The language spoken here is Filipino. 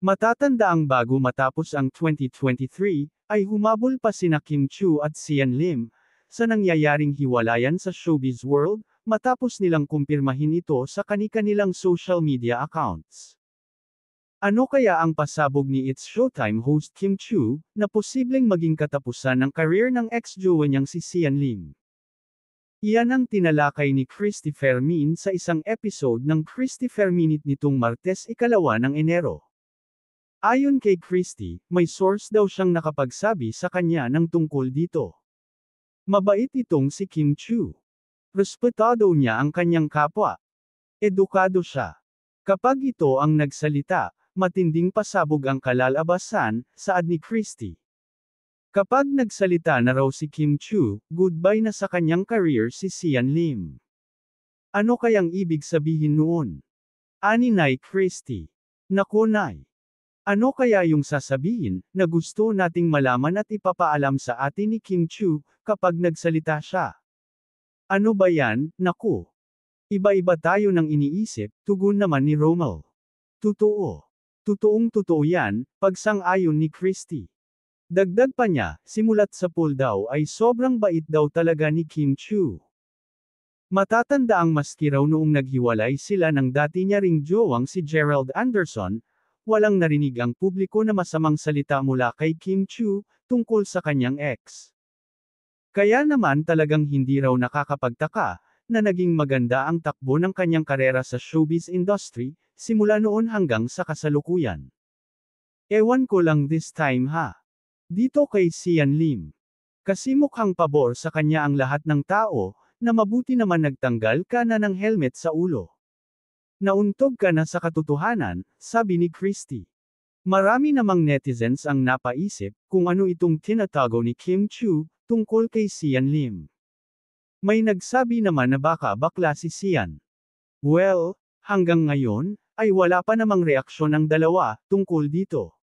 Matatandaang bago matapos ang 2023, ay humabol pa sina Kim Chiu at Sian Lim, sa nangyayaring hiwalayan sa showbiz world, matapos nilang kumpirmahin ito sa kani-kanilang social media accounts. Ano kaya ang pasabog ni It's Showtime host Kim Chiu, na posibleng maging katapusan ng career ng ex-jowa niyang si Sian Lim? Iyan ang tinalakay ni Christopher Min sa isang episode ng Christopher Minute nitong Martes 2 ng Enero. Ayon kay Christy, may source daw siyang nakapagsabi sa kanya ng tungkol dito. Mabait itong si Kim Chiu. Respetado niya ang kanyang kapwa. Edukado siya. Kapag ito ang nagsalita, matinding pasabog ang kalalabasan, saad ni Christy. Kapag nagsalita na raw si Kim Chiu, goodbye na sa kanyang career si Sian Lim. Ano kayang ibig sabihin noon? Ani Nay Christy. Naku Nay. Ano kaya yung sasabihin, na gusto nating malaman at ipapaalam sa atin ni Kim Chiu, kapag nagsalita siya? Ano ba yan, naku? Iba-iba tayo ng iniisip, tugon naman ni Romel. Totoo. Totoong-totoo yan, pagsang-ayon ni Christy. Dagdag pa niya, simulat sa poll daw ay sobrang bait daw talaga ni Kim Chiu. Matatandaang maski raw noong naghiwalay sila ng dati niya ring jowang si Gerald Anderson, walang narinig ang publiko na masamang salita mula kay Kim Chiu, tungkol sa kanyang ex. Kaya naman talagang hindi raw nakakapagtaka, na naging maganda ang takbo ng kanyang karera sa showbiz industry, simula noon hanggang sa kasalukuyan. Ewan ko lang this time ha. Dito kay Sian Lim. Kasi mukhang pabor sa kanya ang lahat ng tao, na mabuti naman nagtanggal ka na ng helmet sa ulo. Nauntog ka na sa katotohanan, sabi ni Christy. Marami namang netizens ang napaisip, kung ano itong tinatago ni Kim Chiu, tungkol kay Sian Lim. May nagsabi naman na baka bakla si Sian. Well, hanggang ngayon, ay wala pa namang reaksyon ang dalawa, tungkol dito.